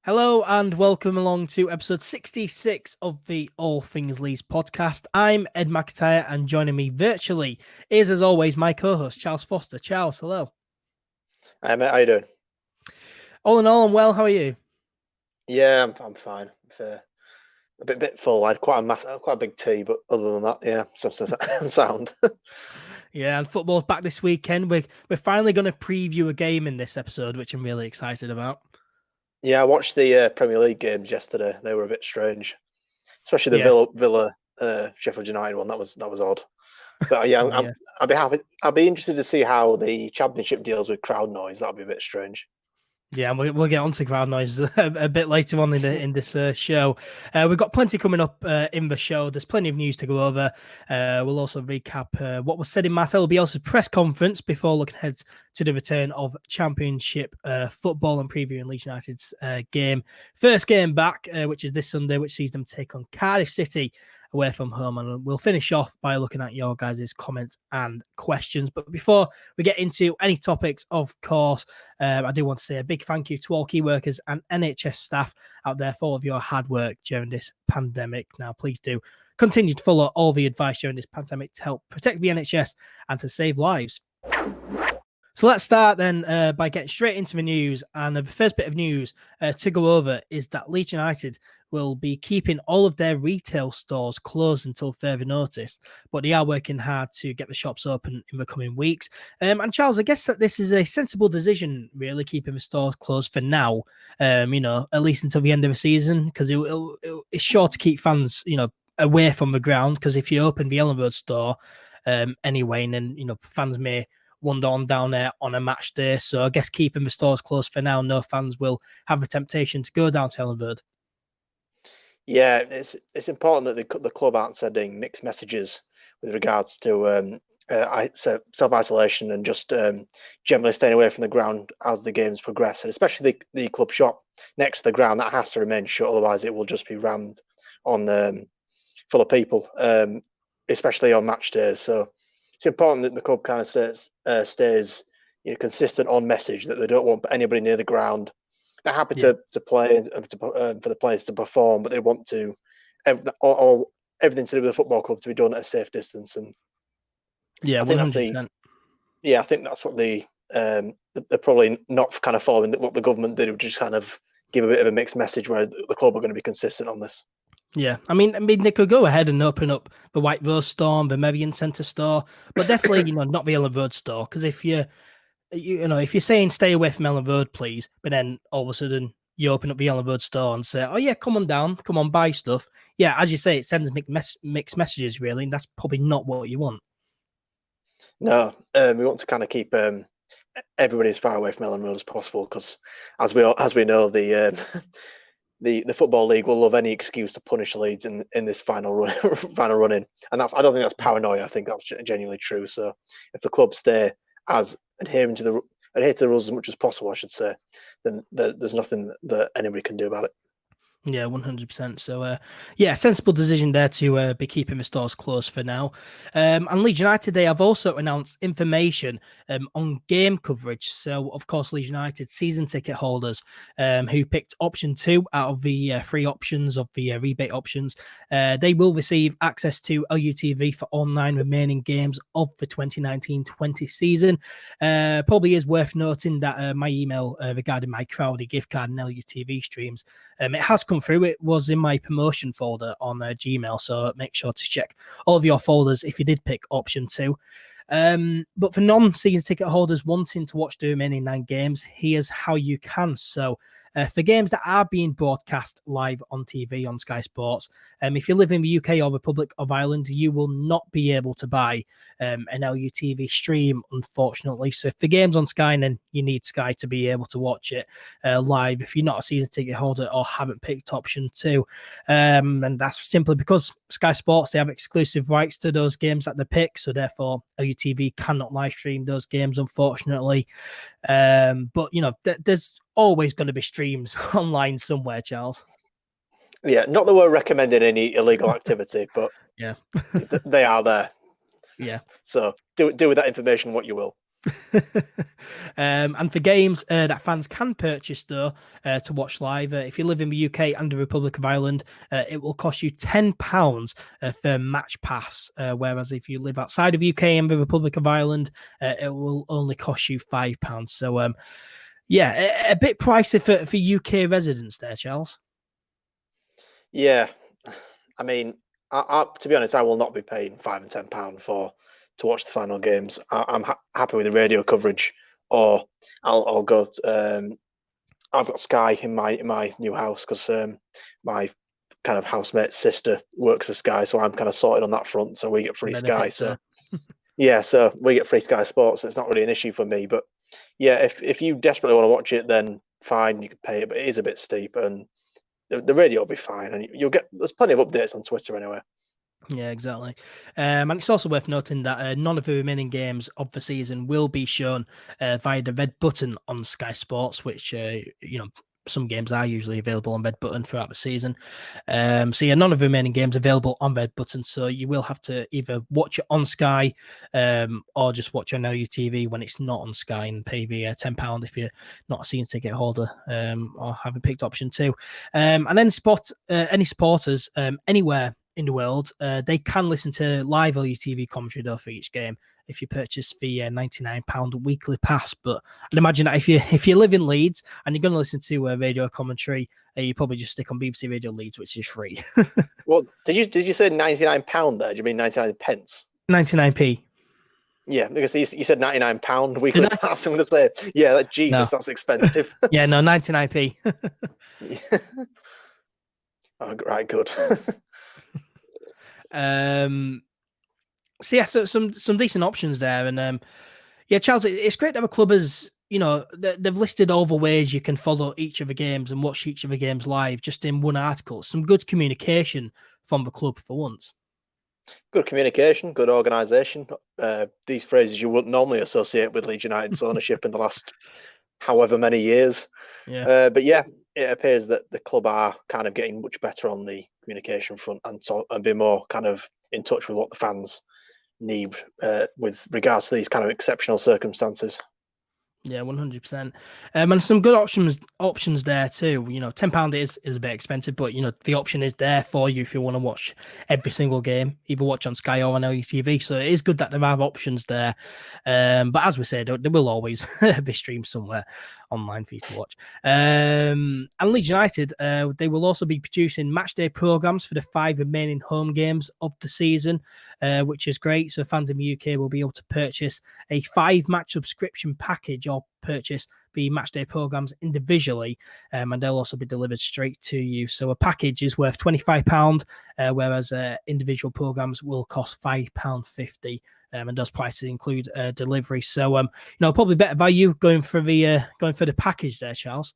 Hello and welcome along to episode 66 of the All Things Leeds podcast. I'm NkGhTg and joining me virtually is, as always, my co-host, Charles Foster. Charles, hello. Hey mate, how you doing? All in all, I'm well. How are you? Yeah, I'm fine. A bit full. I had quite a big tea, but other than that, yeah, I'm sound. Yeah, and football's back this weekend. We're finally going to preview a game in this episode, which I'm really excited about. Yeah, I watched the Premier League games yesterday. They were a bit strange, especially the Yeah. Villa Sheffield United one. That was odd. But yeah, Yeah. I'd be happy. I'd be interested to see how the Championship deals with crowd noise. That'd be a bit strange. Yeah, and we'll get on to crowd noise a bit later on in this show. We've got plenty coming up in the show. There's plenty of news to go over. We'll also recap what was said in Marcelo Bielsa's press conference before looking ahead to the return of Championship football and previewing Leeds United's game. First game back, which is this Sunday, which sees them take on Cardiff City away from home. And we'll finish off by looking at your guys' comments and questions. But before we get into any topics, of course, I do want to say a big thank you to all key workers and NHS staff out there for all of your hard work during this pandemic. Now, please do continue to follow all the advice during this pandemic to help protect the NHS and to save lives. So let's start then by getting straight into the news. And the first bit of news to go over is that Leeds United will be keeping all of their retail stores closed until further notice, but they are working hard to get the shops open in the coming weeks. And Charles, I guess that this is a sensible decision, really, keeping the stores closed for now, at least until the end of the season, because it's sure to keep fans, away from the ground, because if you open the Elland store anyway, and then, fans may wander on down there on a match day. So I guess keeping the stores closed for now, no fans will have the temptation to go down to Elland. Yeah, it's important that the club aren't sending mixed messages with regards to self-isolation and just generally staying away from the ground as the games progress, and especially the club shop next to the ground that has to remain shut, otherwise it will just be rammed on full of people, especially on match days. So it's important that the club kind of stays consistent on message, that they don't want anybody near the ground. They're happy to play and for the players to perform, but they want to everything to do with the football club to be done at a safe distance. And yeah, 100%. I think that's what they're probably not kind of following what the government did, which just kind of give a bit of a mixed message where the club are going to be consistent on this. Yeah, I mean, they could go ahead and open up the White Rose store, the Merrion Centre store, but definitely, not the Elland Road store, because if if you're saying stay away from Elland Road, please, but then all of a sudden you open up the Elland Road store and say, oh yeah, come on down, come on, buy stuff. Yeah, as you say, it sends mixed messages, really, and that's probably not what you want. No, we want to kind of keep everybody as far away from Elland Road as possible, because as we know, the Football League will love any excuse to punish Leeds in this final run in, and I don't think that's paranoia. I think that's genuinely true. So if the club stay as adhere to the rules as much as possible, I should say, then there's nothing that anybody can do about it. Yeah, 100%. So, sensible decision there to be keeping the stores closed for now. And Leeds United, they have also announced information on game coverage. So, of course, Leeds United season ticket holders who picked option 2 out of the 3 options of the rebate options, they will receive access to LUTV for all 9 remaining games of the 2019-20 season. Probably is worth noting that my email regarding my Crowdy gift card and LUTV streams, it has come through. It was in my promotion folder on Gmail, so make sure to check all of your folders if you did pick option 2. But for non-season ticket holders wanting to watch the remaining 9 games, here's how you can. So for games that are being broadcast live on TV on Sky Sports, if you live in the UK or Republic of Ireland, you will not be able to buy an LUTV stream, unfortunately. So if the game's on Sky, then you need Sky to be able to watch it live if you're not a season ticket holder or haven't picked option 2. And that's simply because Sky Sports, they have exclusive rights to those games that they pick, so therefore LUTV cannot live stream those games, unfortunately. But there's always going to be streams online somewhere, Charles. Yeah, not that we're recommending any illegal activity, but yeah, they are there. Yeah. So do with that information what you will. And for games that fans can purchase, though, to watch live, if you live in the UK and the Republic of Ireland, it will cost you £10 for match pass. Whereas if you live outside of UK and the Republic of Ireland, it will only cost you £5. So, yeah, a bit pricey for UK residents there, Charles. Yeah, I mean, to be honest, I will not be paying £5 and £10 to watch the final games. I'm happy with the radio coverage, or I'll go. I've got Sky in my new house because my kind of housemate's sister works for Sky, so I'm kind of sorted on that front. So we get free Sky. So yeah, so we get free Sky Sports. So it's not really an issue for me. But yeah, if you desperately want to watch it, then fine, you can pay it. But it is a bit steep, and the radio will be fine, and you'll get. There's plenty of updates on Twitter anyway. Yeah, exactly. And it's also worth noting that none of the remaining games of the season will be shown via the red button on Sky Sports, which, some games are usually available on red button throughout the season. So yeah, none of the remaining games available on red button. So you will have to either watch it on Sky or just watch on LUTV when it's not on Sky and pay the £10 if you're not a season ticket holder or haven't picked option 2. And then any supporters anywhere in the world, they can listen to live LUTV commentary though for each game if you purchase the £99 weekly pass. But I'd imagine that if you live in Leeds and you're going to listen to radio commentary, you probably just stick on BBC Radio Leeds, which is free. Well, did you say £99 there? Do you mean 99 pence? 99p. Yeah, because you said £99 weekly pass. I'm going to say, yeah, Jesus, that's expensive. Yeah, no, 99p. Yeah. Oh, right, good. So yeah, so some decent options there, and yeah, Charles, it's great to have a club as they've listed all the ways you can follow each of the games and watch each of the games live just in one article. Some good communication from the club for once. Good communication, good organisation. These phrases you wouldn't normally associate with Leeds United's ownership in the last however many years. Yeah. But yeah, it appears that the club are kind of getting much better on the communication front and be more kind of in touch with what the fans need with regards to these kind of exceptional circumstances. Yeah, 100%. And some good options there too. £10 is a bit expensive, but the option is there for you if you want to watch every single game, either watch on Sky or on LUTV. So it is good that there are options there. But as we said, there will always be streamed somewhere online for you to watch. And Leeds United, they will also be producing matchday programs for the 5 remaining home games of the season, which is great. So fans in the UK will be able to purchase a 5-match subscription package or purchase the matchday programs individually, and they'll also be delivered straight to you. So a package is worth £25, whereas individual programs will cost £5.50. And those prices include delivery. So probably better value going for the package there, Charles.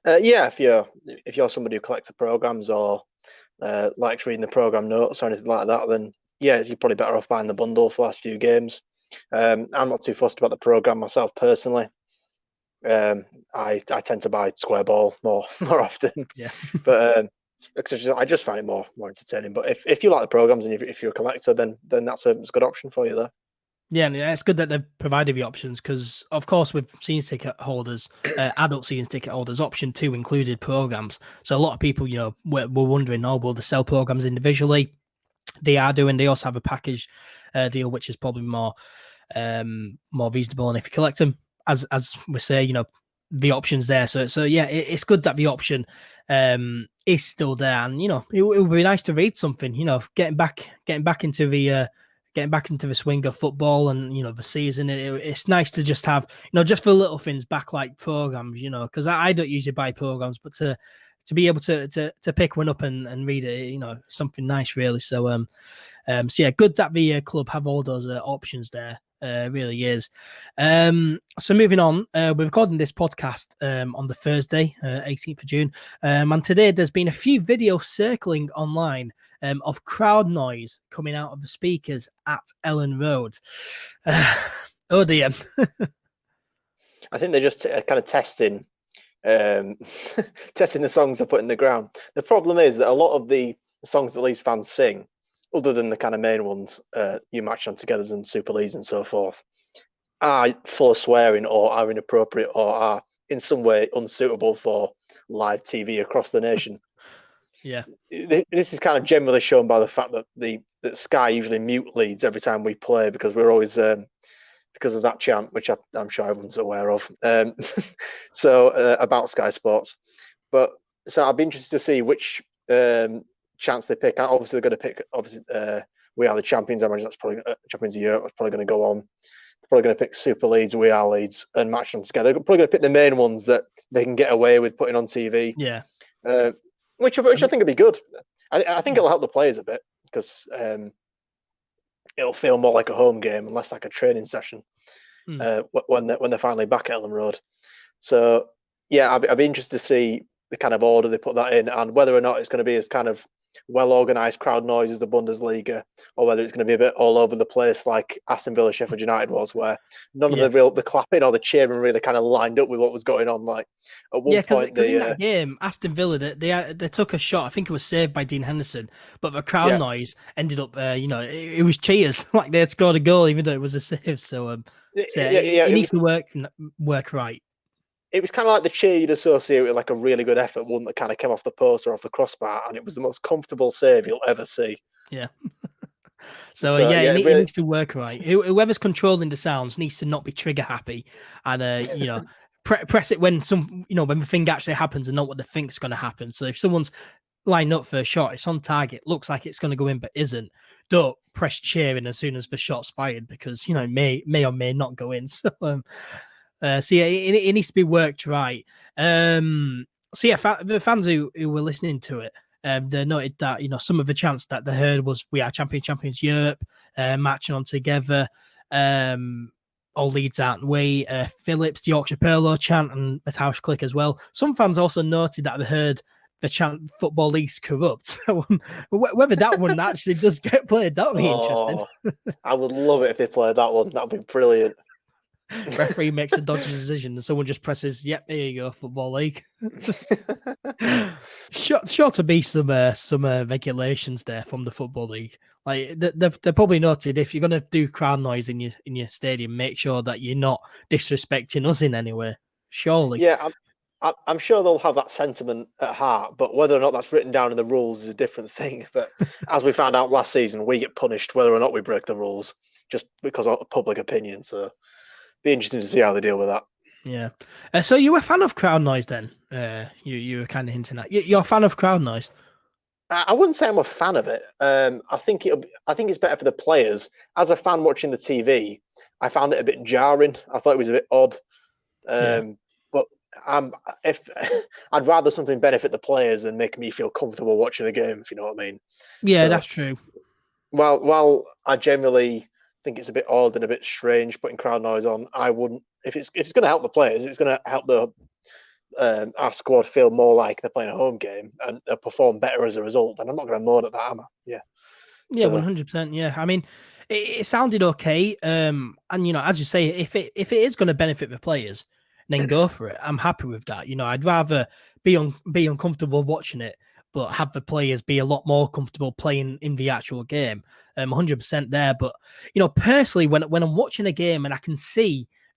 Yeah, if you're somebody who collects the programs or likes reading the program notes or anything like that, then yeah, you're probably better off buying the bundle for the last few games. I'm not too fussed about the program myself personally. I tend to buy Square Ball more often. Yeah, but I just find it more entertaining. But if you like the programs and if you're a collector, then that's a good option for you there. Yeah, and it's good that they've provided the options because, of course, with season ticket holders, adult season ticket holders, option 2 included programs. So a lot of people, were wondering, will they sell programs individually? They are doing. They also have a package deal, which is probably more reasonable. And if you collect them, as we say, the options there. So yeah, it's good that the option is still there, and it would be nice to read something. Getting back into the swing of football and the season. It's nice to just have just for little things back like programs. Because I don't usually buy programs, but to be able to pick one up and read it, something nice really. So so yeah, good that the club have all those options there. Really is. So moving on, we're recording this podcast on the Thursday, 18th of June. And today there's been a few videos circling online of crowd noise coming out of the speakers at Elland Road. Oh dear. I think they're just kind of testing testing the songs they put in the ground. The problem is that a lot of the songs that Leeds fans sing, other than the kind of main ones, You Match On Together and Super Leeds and so forth, are full of swearing or are inappropriate or are in some way unsuitable for live TV across the nation. Yeah. This is kind of generally shown by the fact that that Sky usually mute Leeds every time we play because we're always because of that chant, which I'm sure everyone's aware of. So about Sky Sports, but so I'd be interested to see which chants they pick. Obviously, they're going to pick. Obviously, we are the champions. I imagine that's probably champions of Europe. That's probably going to go on. They're probably going to pick Super Leeds, We Are Leeds, and match them together. They're probably going to pick the main ones that they can get away with putting on TV. Yeah. Which I think would be good. I think it'll help the players a bit because it'll feel more like a home game and less like a training session when they're finally back at Elland Road. So yeah, I'd be interested to see the kind of order they put that in and whether or not it's going to be as kind of well organised crowd noise as the Bundesliga, or whether it's going to be a bit all over the place like Aston Villa, Sheffield United was, where none of the clapping or the cheering really kind of lined up with what was going on. Like at one point, because in that game, Aston Villa they took a shot. I think it was saved by Dean Henderson, but the crowd noise ended up, it was cheers like they had scored a goal even though it was a save. So it needs to work right. It was kind of like the cheer you'd associate with like a really good effort, one that kind of came off the post or off the crossbar, and it was the most comfortable save you'll ever see. Yeah. It needs to work right. Whoever's controlling the sounds needs to not be trigger happy, and press it when when the thing actually happens and not what they think's going to happen. So if someone's lined up for a shot, it's on target, looks like it's going to go in but isn't, don't press cheering as soon as the shot's fired because may or may not go in. It needs to be worked right. The fans who were listening to it, they noted that some of the chants that they heard was "We are champions Europe," matching on together. All Leeds aren't we? Phillips, the Yorkshire Perlo chant, and Mataush Click as well. Some fans also noted that they heard the chant "Football League's corrupt." Whether that one actually does get played, that would be interesting. I would love it if they played that one. That would be brilliant. Referee makes a dodgy decision and someone just presses, "Yep, there you go, Football League." Sure to be some regulations there from the Football League. Like they're probably noted if you're gonna do crowd noise in your stadium, make sure that you're not disrespecting us in any way. Surely. Yeah, I'm sure they'll have that sentiment at heart, but whether or not that's written down in the rules is a different thing. But as we found out last season, we get punished whether or not we break the rules just because of public opinion. So be interesting to see how they deal with that. Yeah. So you were a fan of crowd noise then? You were kind of hinting at you're a fan of crowd noise. I wouldn't say I'm a fan of it. I think it's better for the players. As a fan watching the TV, I found it a bit jarring. I thought it was a bit odd. But I'd rather something benefit the players than make me feel comfortable watching the game, if you know what I mean. Yeah, that's true. While I generally think it's a bit odd and a bit strange putting crowd noise on, I wouldn't. If it's going to help the players, it's going to help our squad feel more like they're playing a home game and perform better as a result. And I'm not going to moan at that, am I? Yeah. Yeah, 100%. Yeah, I mean, it sounded okay. And as you say, if it is going to benefit the players, then go for it. I'm happy with that. I'd rather be uncomfortable watching it, but have the players be a lot more comfortable playing in the actual game. 100% there. But personally, when I'm watching a game and I can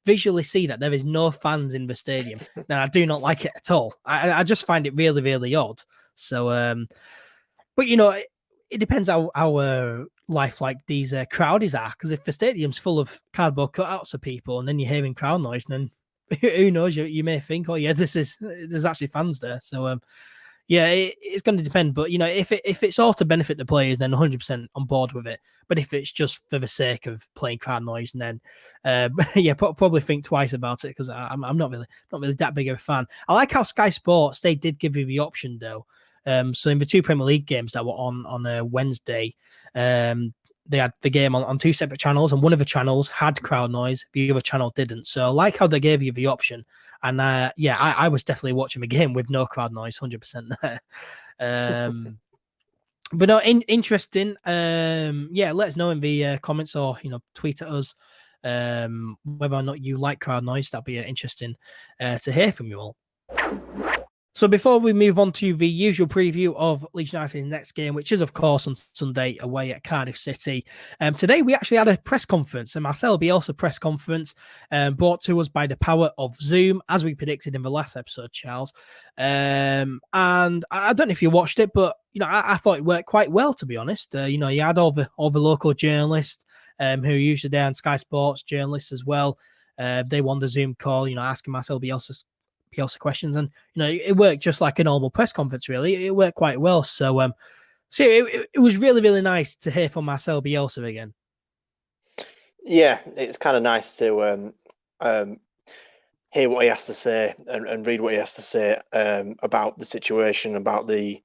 visually see that there is no fans in the stadium, then I do not like it at all. I just find it really, really odd. So, but it depends how lifelike these crowdies are. Because if the stadium's full of cardboard cutouts of people, and then you're hearing crowd noise, then who knows? You may think, oh yeah, there's actually fans there. So, it's going to depend. But if it's all to benefit the players, then 100% on board with it. But if it's just for the sake of playing crowd noise, then probably think twice about it because I'm not really that big of a fan. I like how Sky Sports they did give you the option though. So in the two Premier League games that were on a Wednesday, they had the game on two separate channels, and one of the channels had crowd noise, the other channel didn't. So I like how they gave you the option. And I was definitely watching the game with no crowd noise, 100% there. But no, interesting. Let us know in the comments or tweet at us whether or not you like crowd noise. That'd be interesting to hear from you all. So before we move on to the usual preview of Leeds United's next game, which is of course on Sunday away at Cardiff City, today we actually had a press conference, a Marcelo Bielsa press conference, brought to us by the power of Zoom, as we predicted in the last episode, Charles. And I don't know if you watched it, but I thought it worked quite well, to be honest. You had all the local journalists who are usually there, and Sky Sports journalists as well. They won the Zoom call, asking Marcelo Bielsa questions, and it worked just like a normal press conference. Really, it worked quite well. So it was really, really nice to hear from Marcelo Bielsa again. Yeah, it's kind of nice to hear what he has to say and read what he has to say about the situation, about the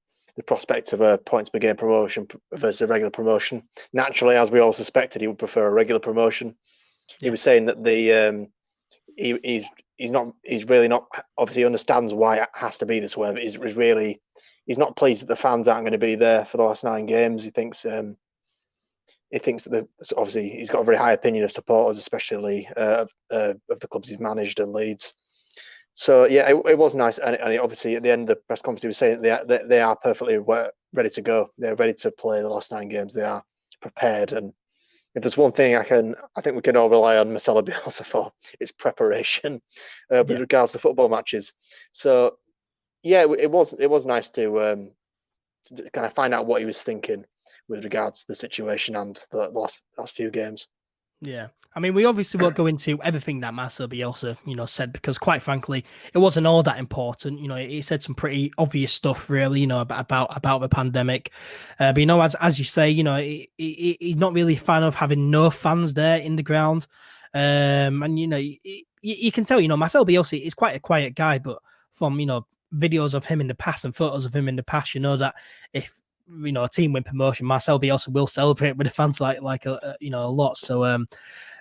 prospect of a points per game promotion versus a regular promotion. Naturally, as we all suspected, he would prefer a regular promotion. He was saying that he's really not, obviously understands why it has to be this way, but he's not pleased that the fans aren't going to be there for the last 9 games. He thinks that obviously he's got a very high opinion of supporters, especially of the clubs he's managed and Leeds. So yeah, it was nice, and obviously at the end of the press conference he was saying that they are perfectly ready to go. They're ready to play the last 9 games. They are prepared, and if there's one thing I think we can all rely on Marcelo Bielsa for, it's preparation with regards to football matches. So yeah, it was nice to kind of find out what he was thinking with regards to the situation and the last few games. Yeah, I mean, we obviously won't go into everything that Marcelo Bielsa, said, because quite frankly, it wasn't all that important. He said some pretty obvious stuff, really, about the pandemic. But as you say, he's not really a fan of having no fans there in the ground. And you can tell, Marcelo Bielsa is quite a quiet guy, but from videos of him in the past and photos of him in the past, that if a team win promotion, Marcelo Bielsa will celebrate with the fans like a lot. So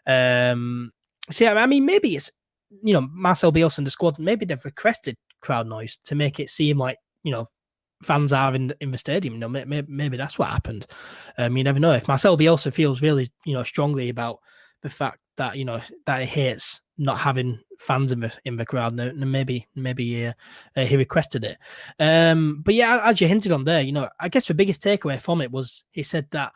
so yeah, I mean, maybe it's Marcelo Bielsa and the squad, maybe they've requested crowd noise to make it seem like fans are in the stadium. Maybe that's what happened. You never know. If Marcelo Bielsa feels really strongly about the fact that that he hates not having fans in the crowd, then maybe he requested it. But yeah, as you hinted on there, I guess the biggest takeaway from it was he said that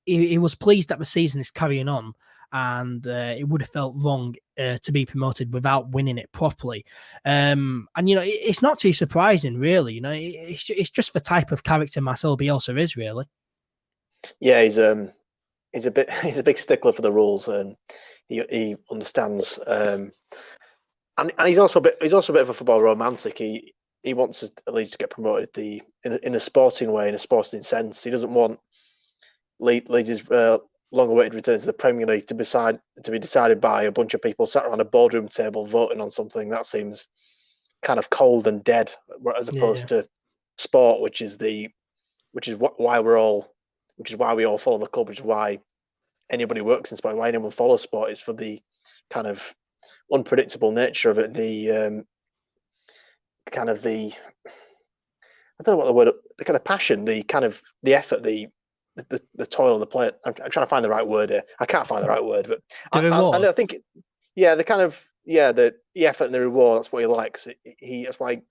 he was pleased that the season is carrying on, and it would have felt wrong to be promoted without winning it properly. And it's not too surprising, really. It's just the type of character Marcelo Bielsa is, really. Yeah, he's a big stickler for the rules, and he understands. And he's also a bit of a football romantic. He wants at least to get promoted in a sporting way, in a sporting sense. He doesn't want Leeds' long-awaited return to the Premier League to be decided by a bunch of people sat around a boardroom table voting on something. That seems kind of cold and dead, as opposed to sport, which is why we all follow the club, which is why anybody works in sport, why anyone follows sport, is for the kind of unpredictable nature of it, the I don't know what the word, the kind of passion, the kind of the effort, the toil of the player. I'm trying to find the right word here. I can't find the right word, but I think the effort and the reward, that's what he likes. That's why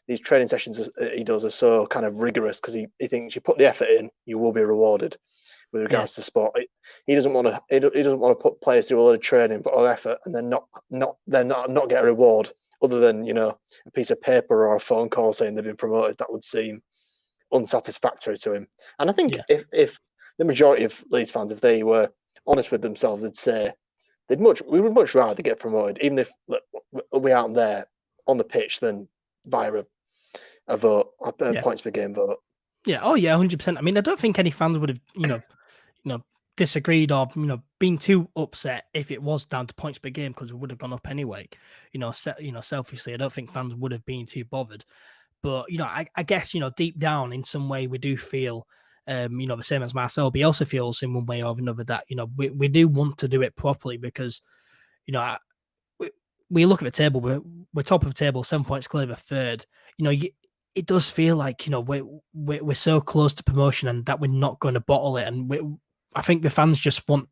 these training sessions he does are so kind of rigorous, because he thinks you put the effort in, you will be rewarded. With regards to sport, he doesn't want to put players through a lot of training, put a lot of effort, and then not get a reward other than a piece of paper or a phone call saying they've been promoted. That would seem unsatisfactory to him. And I think if the majority of Leeds fans, if they were honest with themselves, they'd say we would much rather get promoted, even if we aren't there on the pitch, than via a vote, a points per game vote. Yeah. Oh yeah, 100%. I mean, I don't think any fans would have disagreed or been too upset if it was down to points per game, because it would have gone up anyway. Selfishly, I don't think fans would have been too bothered. But I guess deep down in some way we do feel the same as Marcelo Bielsa feels in one way or another, that we do want to do it properly, because we look at the table, we're top of the table, 7 points clear of third. It does feel like we're so close to promotion, and that we're not going to bottle it. And I think the fans just want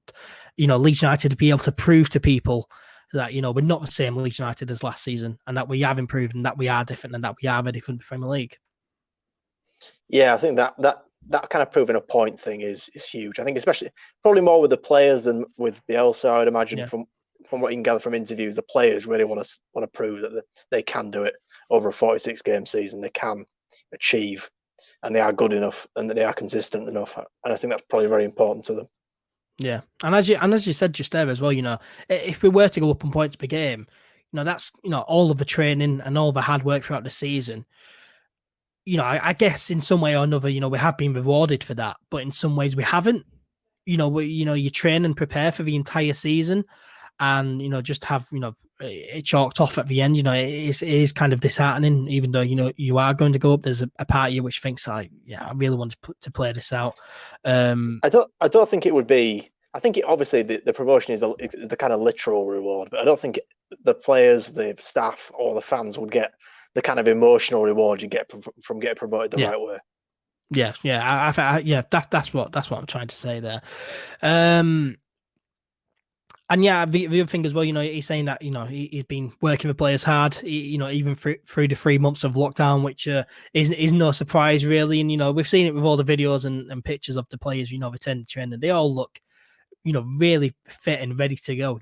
Leeds United to be able to prove to people that, we're not the same Leeds United as last season, and that we have improved, and that we are different, and that we are ready for the Premier League. Yeah, I think that kind of proving a point thing is huge. I think especially probably more with the players than with Bielsa. I would imagine Yeah. from what you can gather from interviews, the players really want to prove that they can do it over a 46 game season. They can achieve, and they are good enough, and that they are consistent enough. And I think that's probably very important to them. Yeah, and as you said just there as well, if we were to go up on points per game, that's all of the training and all the hard work throughout the season. I guess in some way or another, we have been rewarded for that, but in some ways we haven't. You train and prepare for the entire season, and just have it chalked off at the end. It is kind of disheartening, even though you are going to go up. There's a part of you which thinks like, yeah, I really want to play this out. I don't think it would be. I think obviously the promotion is the kind of literal reward, but I don't think the players, the staff, or the fans would get the kind of emotional reward you get from getting promoted the right way. Yeah, that's what I'm trying to say there. And yeah, the other thing as well, he's saying that he's been working the players hard, even through the 3 months of lockdown, which is no surprise really. And we've seen it with all the videos and pictures of the players, returning to training. They all look, really fit and ready to go.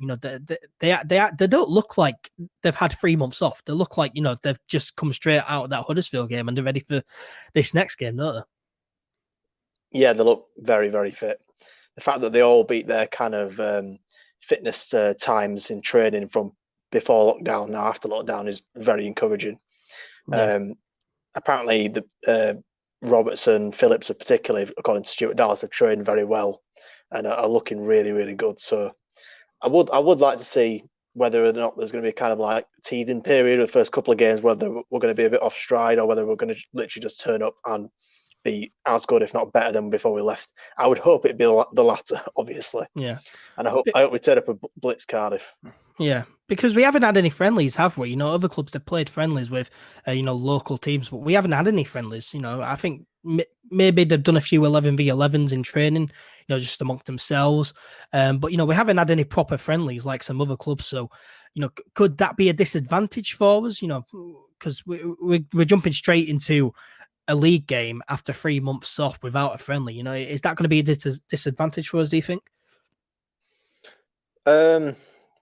They don't look like they've had 3 months off. They look like they've just come straight out of that Huddersfield game and they're ready for this next game, don't they? Yeah, they look very, very fit. The fact that they all beat their kind of fitness times in training from before lockdown, now after lockdown, is very encouraging. Yeah. Apparently, the Robertson, Phillips, particularly according to Stuart Dallas, have trained very well and are looking really, really good. So I would like to see whether or not there's going to be kind of like teething period of the first couple of games, whether we're going to be a bit off stride or whether we're going to literally just turn up and be as good, if not better, than before we left. I would hope it'd be the latter, obviously. Yeah. And I hope we turn up a blitz Cardiff. Yeah, because we haven't had any friendlies, have we? Other clubs have played friendlies with, local teams, but we haven't had any friendlies. I think maybe they've done a few 11v11s in training, just amongst themselves. But we haven't had any proper friendlies like some other clubs. So, could that be a disadvantage for us? Because we're jumping straight into a league game after 3 months off without a friendly. Is that going to be a disadvantage for us? Do you think?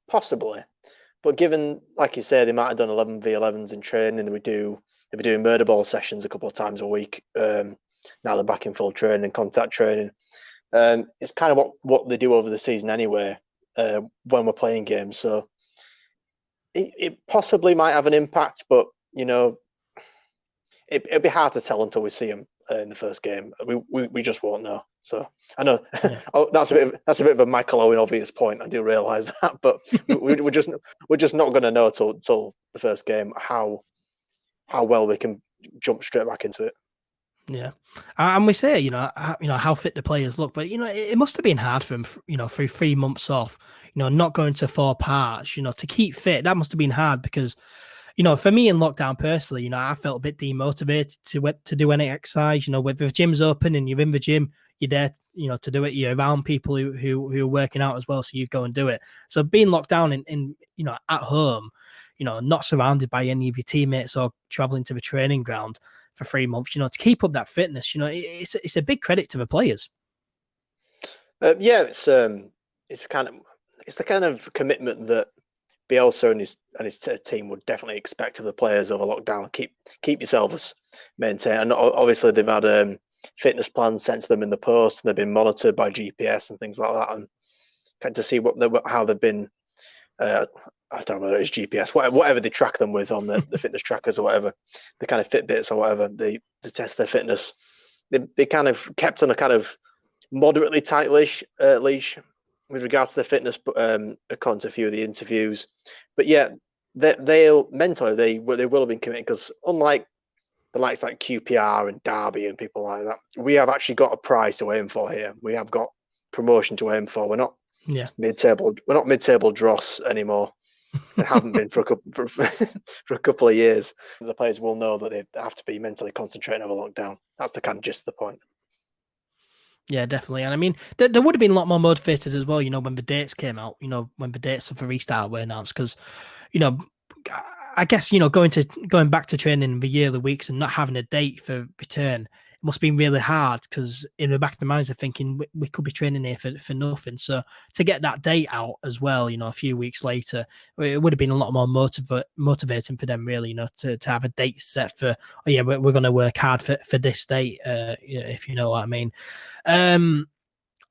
Possibly, but given, like you say, they might have done 11v11s in training. They'll be doing murder ball sessions a couple of times a week. Now they're back in full training, contact training. It's kind of what they do over the season anyway. When we're playing games, so it possibly might have an impact, but it'd be hard to tell until we see them in the first game. We just won't know. So I know that's a bit of a Michael Owen obvious point. I do realise that, but we're just not going to know till the first game how well they can jump straight back into it. Yeah, and we say how fit the players look, but it must have been hard for them, through 3 months off, not going to 4 parts, to keep fit. That must have been hard because, for me in lockdown personally, I felt a bit demotivated to do any exercise. With the gym's open and you're in the gym, you're there, to do it. You're around people who are working out as well, so you go and do it. So being locked down in at home, not surrounded by any of your teammates or traveling to the training ground for 3 months, to keep up that fitness, it's a big credit to the players. Yeah, it's the kind of commitment that Bielsa and his team would definitely expect of the players over lockdown. Keep yourselves maintained, and obviously they've had fitness plans sent to them in the post, and they've been monitored by GPS and things like that, and kind to see how they've been. I don't know whether it's GPS, whatever they track them with on the fitness trackers or whatever, the kind of Fitbits or whatever, they test their fitness. They kind of kept on a kind of moderately tight leash with regards to their fitness, but according to a few of the interviews. But yeah, they'll mentally they will have been committed, because unlike the likes like QPR and Derby and people like that, we have actually got a prize to aim for here. We have got promotion to aim for. We're not mid-table. We're not mid-table dross anymore. They haven't been for a couple of years. The players will know that they have to be mentally concentrating over lockdown. That's the kind of gist of the point. Yeah, definitely. And I mean, there would have been a lot more motivated as well, when the dates came out, when the dates for restart were announced. Because, you know, I guess, going back to training the yearly weeks and not having a date for return, it must have been really hard because in the back of the minds they're thinking we could be training here for nothing. So to get that date out as well, a few weeks later, it would have been a lot more motivating for them, really, to have a date set for, oh yeah, we're going to work hard for this date, if you know what I mean. Um,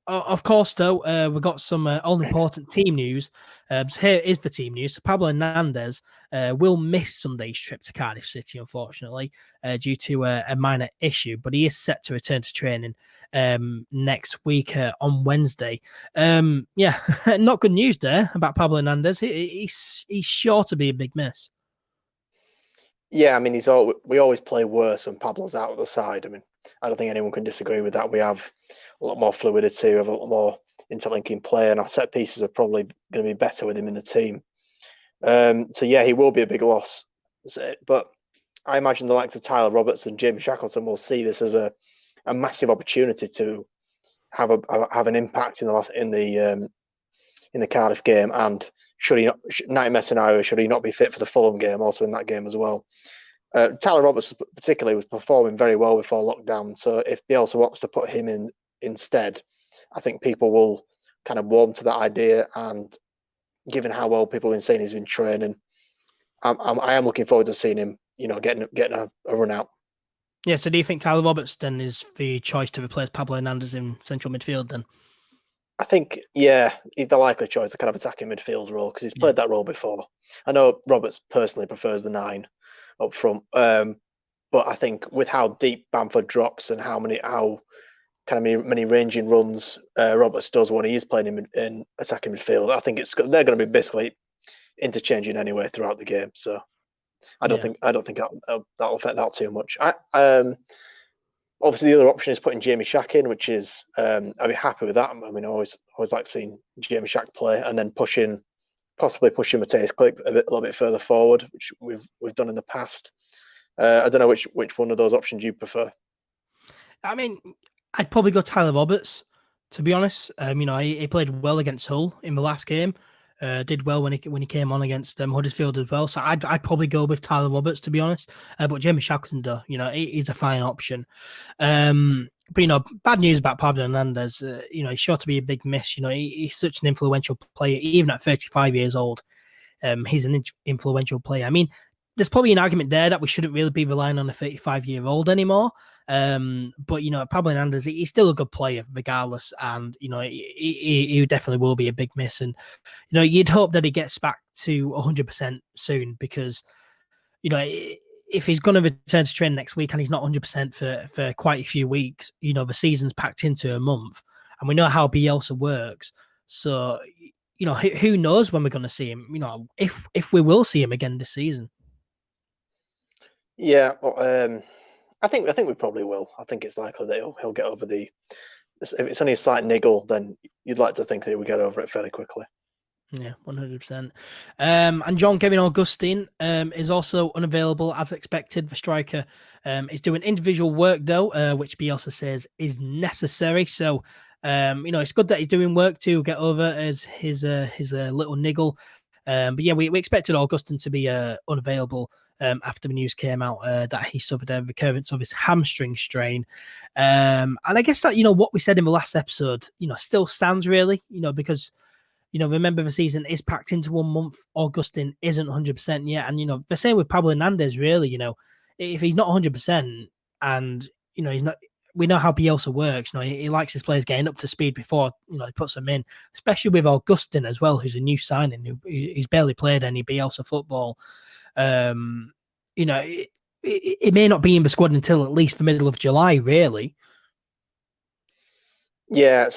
of course, though, we've got some all important team news. So here is the team news. So Pablo Hernandez will miss Sunday's trip to Cardiff City, unfortunately, due to a minor issue, but he is set to return to training next week on Wednesday. Yeah, not good news there about Pablo Hernandez. He's sure to be a big miss. Yeah, I mean, we always play worse when Pablo's out of the side. I mean, I don't think anyone can disagree with that. We have a lot more fluidity, we have a lot more interlinking play, and our set pieces are probably going to be better with him in the team. So yeah, he will be a big loss. But I imagine the likes of Tyler Roberts and Jamie Shackleton will see this as a massive opportunity to have an impact in the Cardiff game. And should he not, nightmare scenario, should he not be fit for the Fulham game, also in that game as well. Tyler Roberts particularly was performing very well before lockdown. So if Bielsa wants to put him in instead, I think people will kind of warm to that idea. And given how well people have been saying he's been training, I am looking forward to seeing him, getting a run out. Yeah, so do you think Tyler Roberts then is the choice to replace Pablo Hernandez in central midfield then? I think, yeah, he's the likely choice, the kind of attacking midfield role, because he's Yeah. played that role before. I know Roberts personally prefers the 9 up front, but I think with how deep Bamford drops and how many ranging runs Roberts does when he is playing in attacking midfield, I think they're going to be basically interchanging anyway throughout the game. So I don't think that'll affect that too much. Obviously, the other option is putting Jamie Shack in, which is I'd be happy with that. I mean, I always like seeing Jamie Shack play, and then possibly pushing Mateus Click a little bit further forward, which we've done in the past. I don't know which one of those options you prefer. I mean, I'd probably go Tyler Roberts, to be honest. He played well against Hull in the last game. Did well when he came on against Huddersfield as well. So I'd probably go with Tyler Roberts, to be honest. But Jamie Shackleton, though, he's a fine option. But bad news about Pablo Hernandez. He's sure to be a big miss. He's such an influential player, even at 35 years old. He's an influential player. I mean, there's probably an argument there that we shouldn't really be relying on a 35-year-old anymore. But Pablo Hernandez, he's still a good player regardless, and he definitely will be a big miss. And you'd hope that he gets back to 100% soon, because if he's going to return to training next week and he's not 100% for quite a few weeks, the season's packed into a month, and we know how Bielsa works. So who knows when we're going to see him? If we will see him again this season. Yeah, well, I think we probably will. I think it's likely that he'll get over the. If it's only a slight niggle, then you'd like to think that he would get over it fairly quickly. Yeah, 100%. And Jean-Kevin Augustin is also unavailable as expected. The striker is doing individual work though, which Bielsa says is necessary. So, it's good that he's doing work to get over as his little niggle. But yeah, we expected Augustin to be unavailable after the news came out that he suffered a recurrence of his hamstring strain. And I guess that, what we said in the last episode, still stands really, because remember the season is packed into 1 month. Augustin isn't 100% yet. And, the same with Pablo Hernandez, really, if he's not 100% and, he's not, we know how Bielsa works. He likes his players getting up to speed before, he puts them in, especially with Augustin as well, who's a new signing, who's barely played any Bielsa football. It may not be in the squad until at least the middle of July, really. Yeah,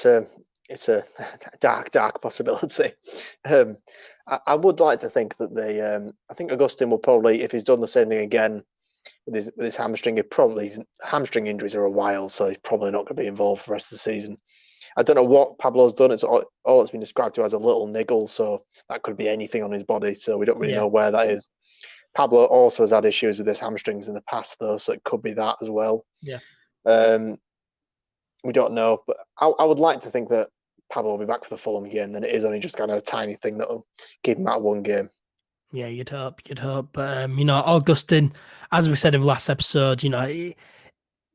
it's a dark possibility. I would like to think that I think Augustin will probably, if he's done the same thing again with his hamstring, hamstring injuries are a while, so he's probably not going to be involved for the rest of the season. I don't know what Pablo's done. It's all it's been described to as a little niggle, so that could be anything on his body. So we don't really know where that is. Pablo also has had issues with his hamstrings in the past, though, so it could be that as well. Yeah. we don't know. But I would like to think that Pablo will be back for the Fulham game. Then it is only just kind of a tiny thing that will keep him out of one game. Yeah, you'd hope. But Augustin, as we said in the last episode,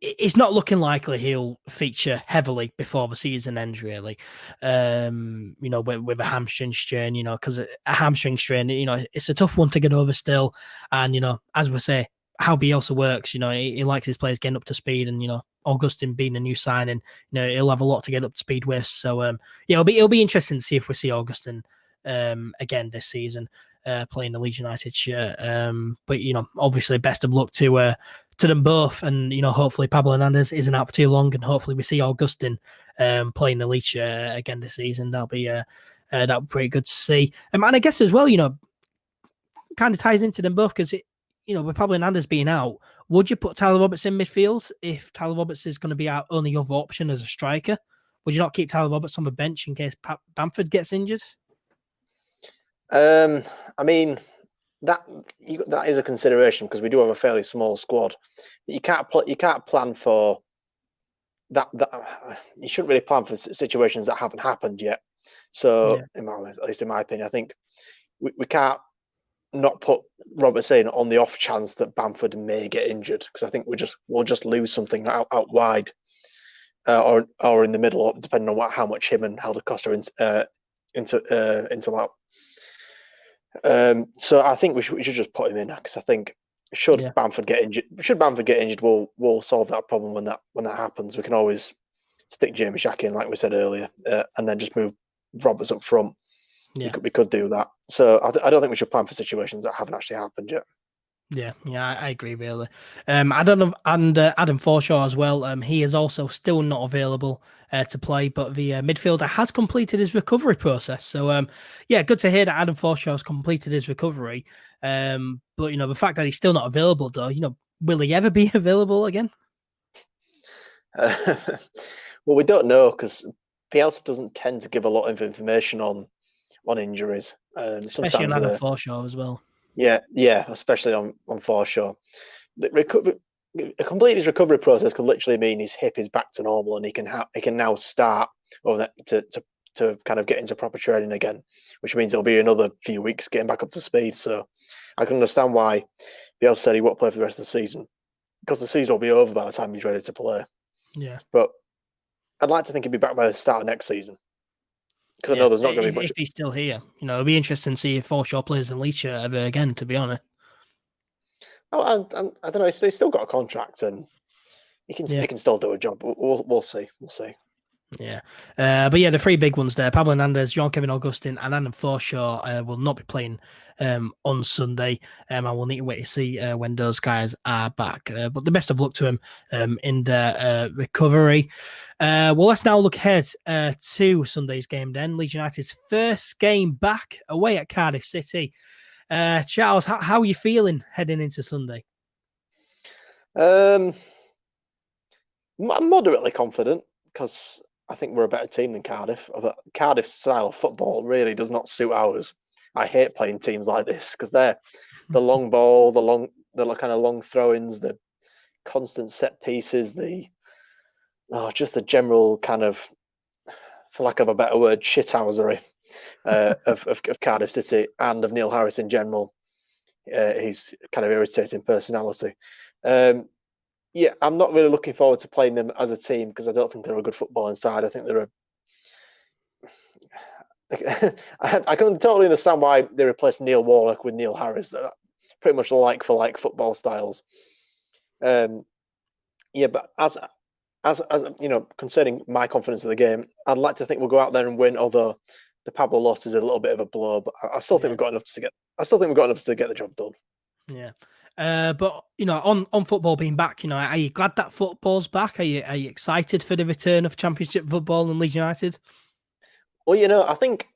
it's not looking likely he'll feature heavily before the season ends, really. With a hamstring strain, because a hamstring strain, it's a tough one to get over still. And, as we say, how Bielsa works, he likes his players getting up to speed, and, Augustin being a new signing, he'll have a lot to get up to speed with. So, it'll be interesting to see if we see Augustin again this season. Playing the Leeds United shirt. But obviously, best of luck to them both, and hopefully Pablo Hernandez isn't out for too long, and hopefully we see Augustin playing the Leeds shirt again this season. That'll be pretty good to see. And I guess as well, kind of ties into them both because with Pablo Hernandez being out, would you put Tyler Roberts in midfield if Tyler Roberts is going to be our only other option as a striker? Would you not keep Tyler Roberts on the bench in case Bamford gets injured? I mean, that is a consideration because we do have a fairly small squad. You can't plan for that. You shouldn't really plan for situations that haven't happened yet. So, at least in my opinion, I think we can't not put Roberts in on the off chance that Bamford may get injured, because I think we'll just lose something out wide or in the middle, depending on how much him and Helder Costa interlock. So I think we should just put him in, because I think should Bamford get injured, we'll solve that problem when that happens. We can always stick Jamie Shaq in, like we said earlier, and then just move Roberts up front. Yeah. We could do that. So I don't think we should plan for situations that haven't actually happened yet. Yeah, I agree, really. Adam Forshaw as well. He is also still not available to play, but the midfielder has completed his recovery process. So, good to hear that Adam Forshaw has completed his recovery. But the fact that he's still not available, though, will he ever be available again? Well, we don't know, because Bielsa doesn't tend to give a lot of information on injuries, especially on Adam Forshaw as well. Yeah, especially on Forshaw. Completing his recovery process could literally mean his hip is back to normal and he can now start to kind of get into proper training again, which means it'll be another few weeks getting back up to speed. So I can understand why Bielsa said he won't play for the rest of the season, because the season will be over by the time he's ready to play. Yeah, but I'd like to think he'd be back by the start of next season, because I know there's not going to be much. If he's still here, it'll be interesting to see if Forshaw plays in Leeds ever again, to be honest. Oh, I don't know. He's still got a contract, and he can still do a job. We'll see. Yeah. But the three big ones there: Pablo Hernandez, Jean-Kevin Augustin, and Adam Forshaw will not be playing on Sunday. And we'll need to wait to see when those guys are back. But the best of luck to him in their recovery. Let's now look ahead to Sunday's game then. Leeds United's first game back away at Cardiff City. Charles, how are you feeling heading into Sunday? I'm moderately confident, because I think we're a better team than Cardiff. But Cardiff's style of football really does not suit ours. I hate playing teams like this, because they're the long ball, the kind of long throw-ins, the constant set pieces, just the general kind of, for lack of a better word, shithousery of Cardiff City and of Neil Harris in general. He's kind of irritating personality. I'm not really looking forward to playing them as a team, because I don't think they're a good footballing side. I think they're I can totally understand why they replaced Neil Warnock with Neil Harris. They're pretty much like for like football styles. But as concerning my confidence of the game, I'd like to think we'll go out there and win. Although the Pablo loss is a little bit of a blow, but I still think we've got enough to get. I still think we've got enough to get the job done. Yeah. But on football being back, are you glad that football's back? Are you excited for the return of Championship football and Leeds United? Well, I think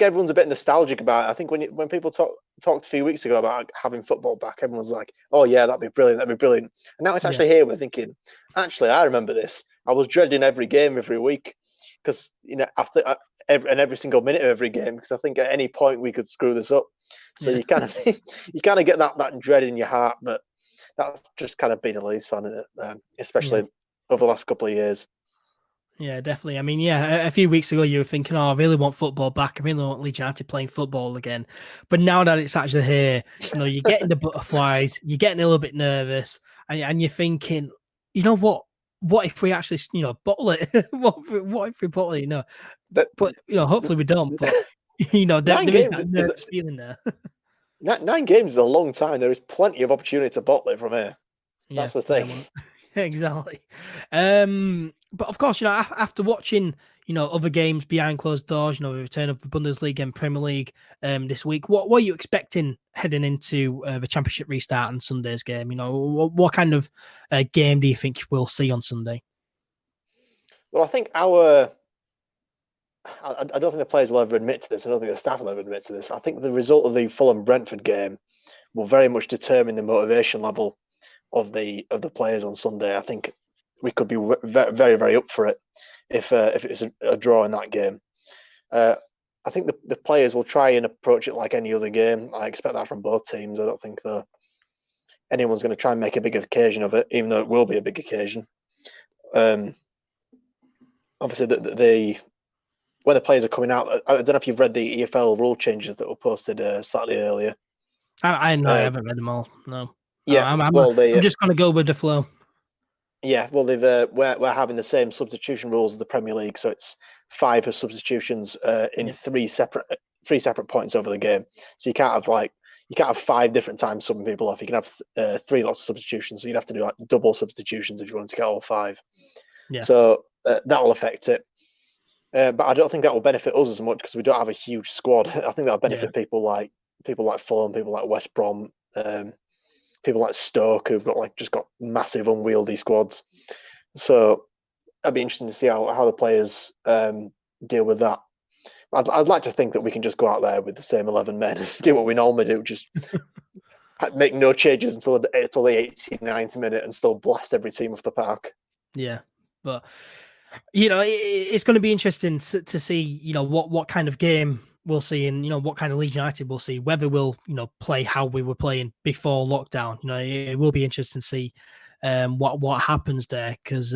everyone's a bit nostalgic about it. I think when people talked a few weeks ago about having football back, everyone's like, "Oh yeah, that'd be brilliant. And now it's actually here. We're thinking, actually, I remember this. I was dreading every game every week, because every single minute of every game, because I think at any point we could screw this up. So you kind of get that dread in your heart, but that's just kind of being a Leeds fan, isn't it? Especially over the last couple of years. Yeah, definitely. I mean, yeah, a few weeks ago you were thinking, "Oh, I really want football back. I really want Leeds United playing football again." But now that it's actually here, you're getting the butterflies, you're getting a little bit nervous, and you're thinking, you know what? What if we actually, bottle it? What if we bottle it? That But hopefully we don't. But nine there is games that is nervous feeling there. 9 games is a long time. There is plenty of opportunity to bottle it from here. Yeah, That's the yeah, thing. well, exactly. But of course, after watching, other games behind closed doors, the return of the Bundesliga and Premier League this week, what are you expecting heading into the Championship restart on Sunday's game? What kind of game do you think we'll see on Sunday? Well, I think I don't think the players will ever admit to this. I don't think the staff will ever admit to this. I think the result of the Fulham Brentford game will very much determine the motivation level of the players on Sunday. I think we could be very, very, very up for it if it's a draw in that game. I think the players will try and approach it like any other game. I expect that from both teams. I don't think anyone's going to try and make a big occasion of it, even though it will be a big occasion. Obviously, when the players are coming out, I don't know if you've read the EFL rule changes that were posted slightly earlier. I know I haven't read them all. No, Yeah, I'm just gonna go with the flow. Yeah, well, we're having the same substitution rules as the Premier League, so it's 5 substitutions in Yeah, 3 separate points over the game. So you can't have 5 different times subbing people off. You can have 3 lots of substitutions. So you'd have to do like double substitutions if you wanted to get all 5. yeah, So that will affect it. But I don't think that will benefit us as much because we don't have a huge squad. I think that'll yeah. benefit people like Fulham, people like West Brom, people like Stoke who've got massive unwieldy squads. So I'd be interested to see how the players deal with that. I'd like to think that we can just go out there with the same 11 men and do what we normally do, just make no changes until the 89th minute and still blast every team off the park. Yeah, but it's going to be interesting to see, what kind of game we'll see and, what kind of Leeds United we'll see, whether we'll, play how we were playing before lockdown. It will be interesting to see what happens there because,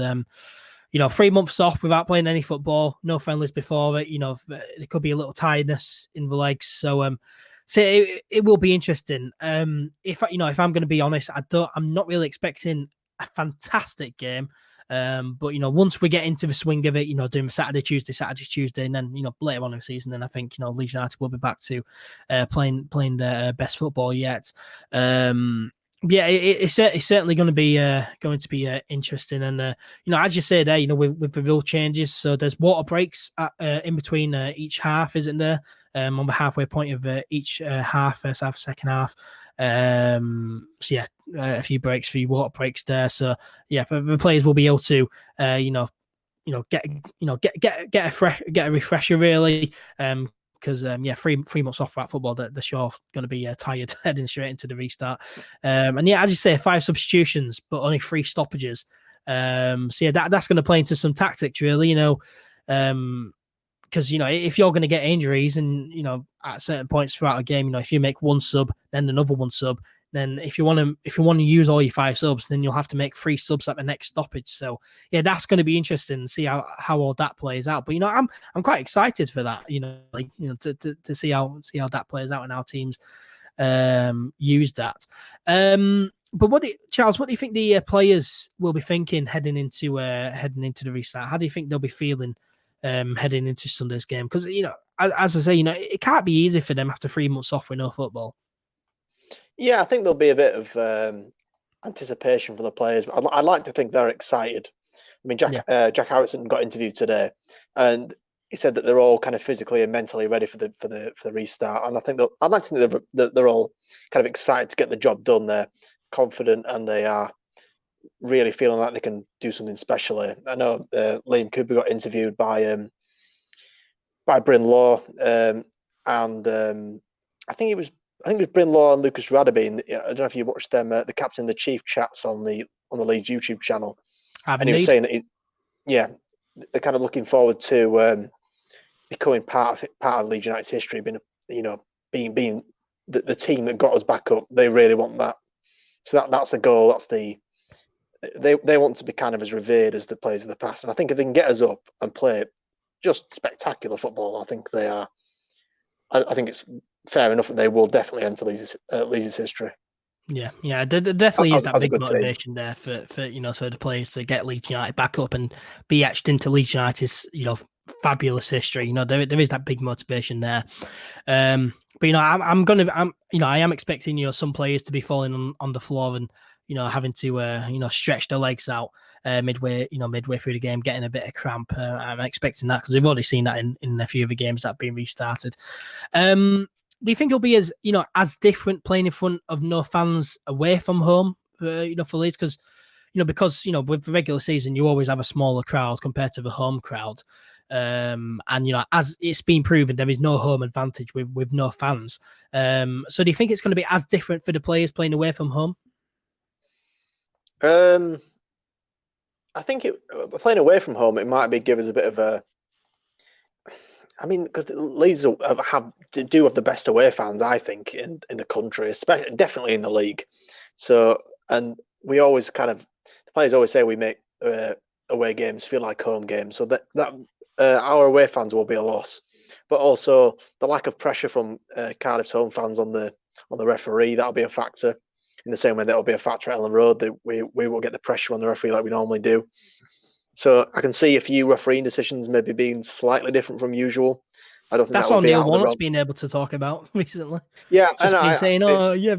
3 months off without playing any football, no friendlies before it, there could be a little tiredness in the legs. So, it will be interesting. If I'm going to be honest, I'm not really expecting a fantastic game. But once we get into the swing of it, doing Saturday, Tuesday, and then later on in the season, then I think Leeds United will be back to playing their best football yet. Yeah, it's certainly going to be interesting, and as you say there, with the rule changes, so there's water breaks in between each half, isn't there? On the halfway point of each half, first half, second half. So yeah, a few water breaks there. So yeah, the players will be able to, get a refresher really. Because 3 months off that football, they're sure going to be tired heading straight into the restart. And yeah, as you say, 5 substitutions, but only 3 stoppages. So yeah, that's going to play into some tactics really. Because if you're going to get injuries and at certain points throughout a game, if you make one sub, then another one sub, then if you want to use all your 5 subs, then you'll have to make 3 subs at the next stoppage. So yeah, that's going to be interesting to see how all that plays out. But I'm quite excited for that. To see how that plays out and how teams use that. But Charles, what do you think the players will be thinking heading into the restart? How do you think they'll be feeling heading into Sunday's game? Because as I say, it can't be easy for them after 3 months off with no football. Yeah, I think there'll be a bit of anticipation for the players. I'd like to think they're excited. I mean, Jack Harrison got interviewed today, and he said that they're all kind of physically and mentally ready for the restart. And I'd like to think that they're all kind of excited to get the job done. They're confident and they are really feeling like they can do something special here. I know Liam Cooper got interviewed by Bryn Law, and I think it was Bryn Law and Lucas Radebe. I don't know if you watched them, the Captain the Chief chats on the Leeds YouTube channel. And he was saying that they're kind of looking forward to becoming part of Leeds United's history, being the team that got us back up. They really want that. So that's the goal. they want to be kind of as revered as the players of the past. And I think if they can get us up and play just spectacular football, I think they are. I think it's fair enough that they will definitely enter Leeds' history. Yeah, there definitely is that As a big good team. motivation there for for the players to get Leeds United back up and be etched into Leeds United's fabulous history. There is that big motivation there. But I am expecting some players to be falling on the floor and having to stretch their legs out midway through the game, getting a bit of cramp. I'm expecting that because we've already seen that in a few of the games that have been restarted. Do you think it'll be as different playing in front of no fans away from home, for Leeds? Because with the regular season, you always have a smaller crowd compared to the home crowd. And as it's been proven, there is no home advantage with no fans. So do you think it's going to be as different for the players playing away from home? I think playing away from home, it might give us a bit of a. I mean, because Leeds do have the best away fans, I think, in the country, especially definitely in the league. So, and we always the players always say we make away games feel like home games. So that our away fans will be a loss, but also the lack of pressure from Cardiff's home fans on the referee, that'll be a factor. In the same way that'll be a factor at Elland Road, that we will get the pressure on the referee like we normally do. So I can see a few refereeing decisions maybe being slightly different from usual. I don't think That's that would all be Neil out of the Warnock's realm. been able to talk about recently. Yeah, Just been I saying,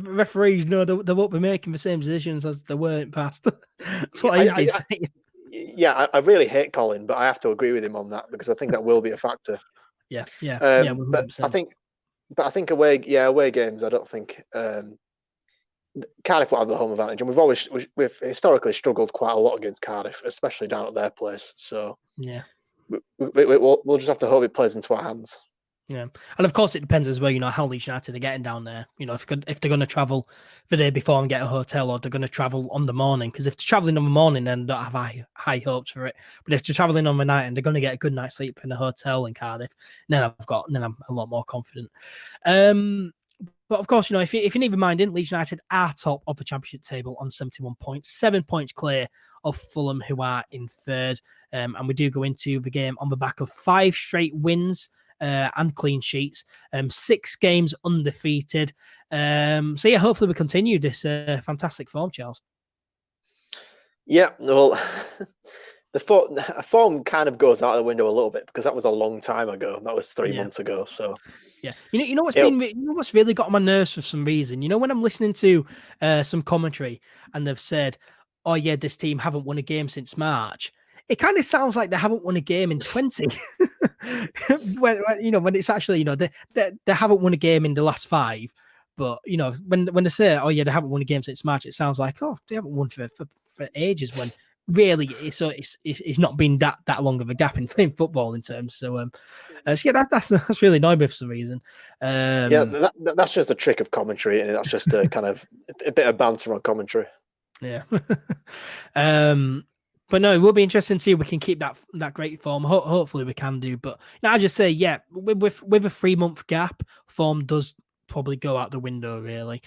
referees, they won't be making the same decisions as they were in the past. That's what he's been saying. Yeah, I really hate Colin, but I have to agree with him on that because I think that will be a factor. Yeah, 100%. But I think away games, I don't think Cardiff will have the home advantage, and we've historically struggled quite a lot against Cardiff, especially down at their place. So yeah, we'll just have to hope it plays into our hands. Yeah, and of course it depends as well. How Leeds United are getting down there. If they're going to travel the day before and get a hotel, or they're going to travel on the morning. Because if they're traveling on the morning, then I don't have high hopes for it. But if they're traveling on the night and they're going to get a good night's sleep in a hotel in Cardiff, then I'm a lot more confident. But of course, if you need reminding, Leeds United are top of the Championship table on 71 points, 7 points clear of Fulham, who are in third. And we do go into the game on the back of 5 straight wins. And clean sheets, 6 games undefeated. Hopefully we continue this fantastic form, Charles. Yeah, well, the form kind of goes out the window a little bit because that was a long time ago. That was 3 months ago. So yeah, what's really got on my nerves for some reason. When I'm listening to some commentary and they've said, "Oh yeah, this team haven't won a game since March." It kind of sounds like they haven't won a game in 20. when it's actually, they haven't won a game in the last 5. But, when they say, oh, yeah, they haven't won a game since March, it sounds like, oh, they haven't won for ages, when really it's not been that long of a gap in football in terms. So, that's really annoying me for some reason. That's just a trick of commentary, and that's just a kind of a bit of banter on commentary. Yeah. But no, it will be interesting to see if we can keep that great form. Hopefully we can do. But I just say, yeah, with a 3-month gap, form does probably go out the window, really.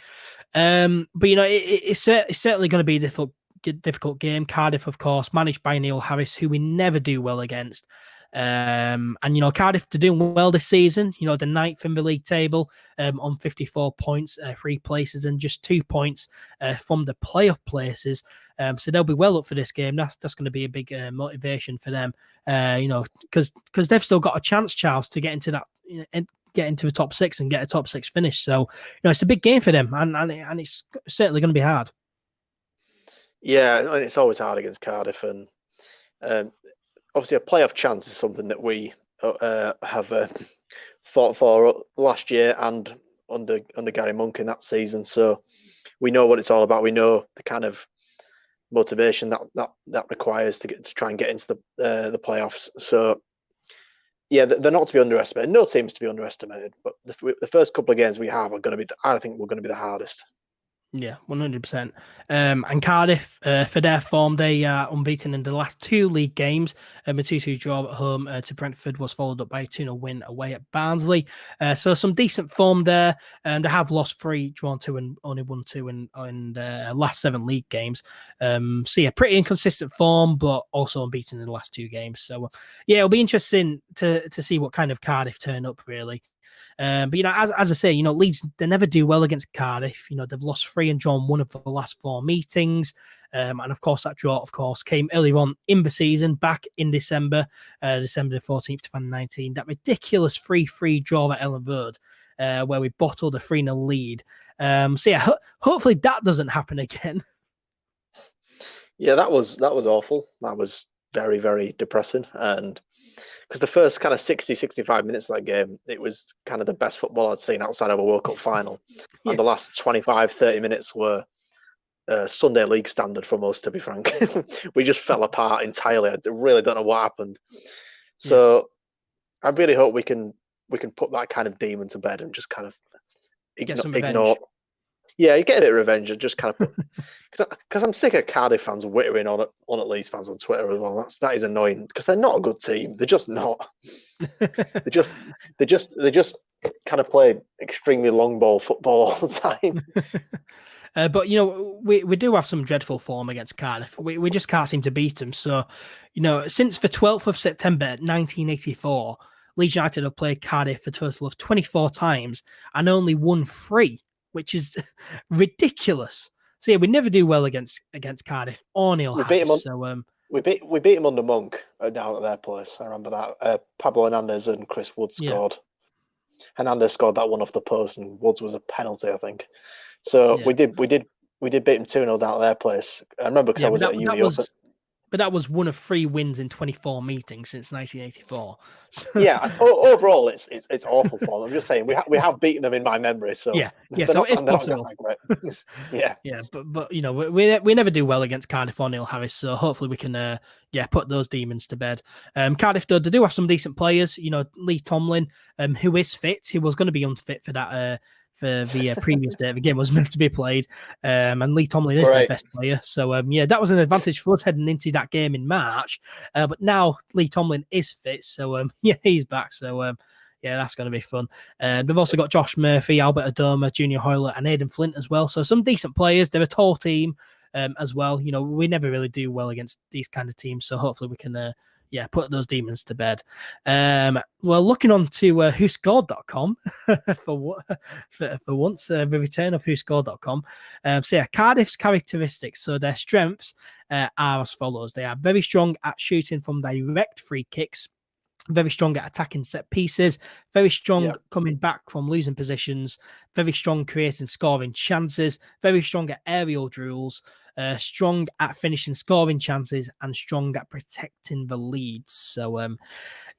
But it's certainly going to be a difficult game. Cardiff, of course, managed by Neil Harris, who we never do well against. And Cardiff, they're doing well this season. They're 9th in the league table on 54 points, 3 places, and just 2 points from the playoff places. So they'll be well up for this game. That's going to be a big motivation for them. Because they've still got a chance, Charles, to get into that, get into the top 6 and get a top 6 finish. So it's a big game for them, and it's certainly going to be hard. Yeah, and it's always hard against Cardiff, and obviously a playoff chance is something that we have fought for last year and under Gary Monk in that season. So we know what it's all about. We know the kind of motivation that requires to try and get into the playoffs. So yeah, they're not to be underestimated. No team's to be underestimated. But the first couple of games we have are going to be, I think, we're going to be the hardest. Yeah, 100%. And Cardiff, for their form, they are unbeaten in the last two league games. A 2-2 draw at home to Brentford was followed up by a 2-0 win away at Barnsley. So some decent form there. They have lost 3, drawn 2, and only won 2 in last 7 league games. So yeah, pretty inconsistent form, but also unbeaten in the last 2 games. So yeah, it'll be interesting to see what kind of Cardiff turn up, really. But as I say, Leeds, they never do well against Cardiff. They've lost 3 and drawn 1 of the last 4 meetings. And of course, that draw, came earlier on in the season, back in December, December the 14th, 2019. That ridiculous 3-3 draw at Elland Road, where we bottled a 3-0 lead. So yeah, hopefully that doesn't happen again. Yeah, that was awful. That was very, very depressing. And because the first kind of 60, 65 minutes of that game, it was kind of the best football I'd seen outside of a World Cup final. Yeah. And the last 25, 30 minutes were Sunday league standard from us, to be frank. We just fell apart entirely. I really don't know what happened. So I really hope we can put that kind of demon to bed and just kind of ignore. Yeah, you get a bit of revenge and just kind of put, because I'm sick of Cardiff fans wittering on at Leeds fans on Twitter as well. That is annoying because they're not a good team. They're just not. they just kind of play extremely long ball football all the time. But we do have some dreadful form against Cardiff. We just can't seem to beat them. So, since the 12th of September 1984, Leeds United have played Cardiff a total of 24 times and only won 3. Which is ridiculous. So yeah, we never do well against Cardiff or Neil Harris. We beat him under Monk down at their place. I remember that. Pablo Hernandez and Chris Woods scored. Yeah. Hernandez scored that one off the post, and Woods was a penalty, I think. So we did beat him 2-0 down at their place. I remember because I was at uni. But that was one of 3 wins in 24 meetings since 1984. So... Yeah, overall, it's awful for them. I'm just saying we have beaten them in my memory. So yeah. So it's possible. yeah. But we never do well against Cardiff or Neil Harris. So hopefully we can put those demons to bed. Cardiff, though, they do have some decent players. Lee Tomlin, who is fit. He was going to be unfit for that. For the previous day the game was meant to be played, and Lee Tomlin is their best player. So that was an advantage for us heading into that game in March. But now Lee Tomlin is fit, so he's back. So that's going to be fun. They've also got Josh Murphy, Albert Adoma, Junior Hoyler, and Aidan Flint as well. So some decent players. They're a tall team as well. We never really do well against these kind of teams, so hopefully we can put those demons to bed. Looking on to whoscored.com for once, the return of whoscored.com. Cardiff's characteristics. So their strengths are as follows. They are very strong at shooting from direct free kicks, very strong at attacking set pieces, very strong coming back from losing positions, very strong creating scoring chances, very strong at aerial duels, strong at finishing scoring chances, and strong at protecting the leads. So,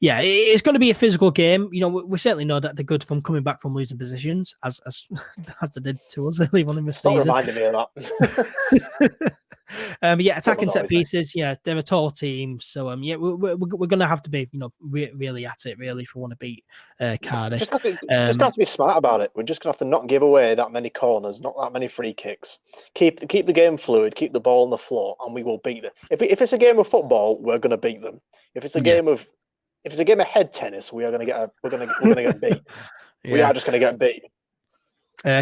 it's going to be a physical game. We certainly know that they're good from coming back from losing positions, as they did to us early on in the season. Don't remind me of that. Attacking set pieces. Yeah, they're a tall team, so we're going to have to be really at it really if we want to beat Cardiff. Just have to be smart about it. We're just going to have to not give away that many corners, not that many free kicks. Keep the game fluid. Keep the ball on the floor, and we will beat them. If it's a game of football, we're going to beat them. If it's a game of head tennis, we're going to get beat. We are just going to get beat.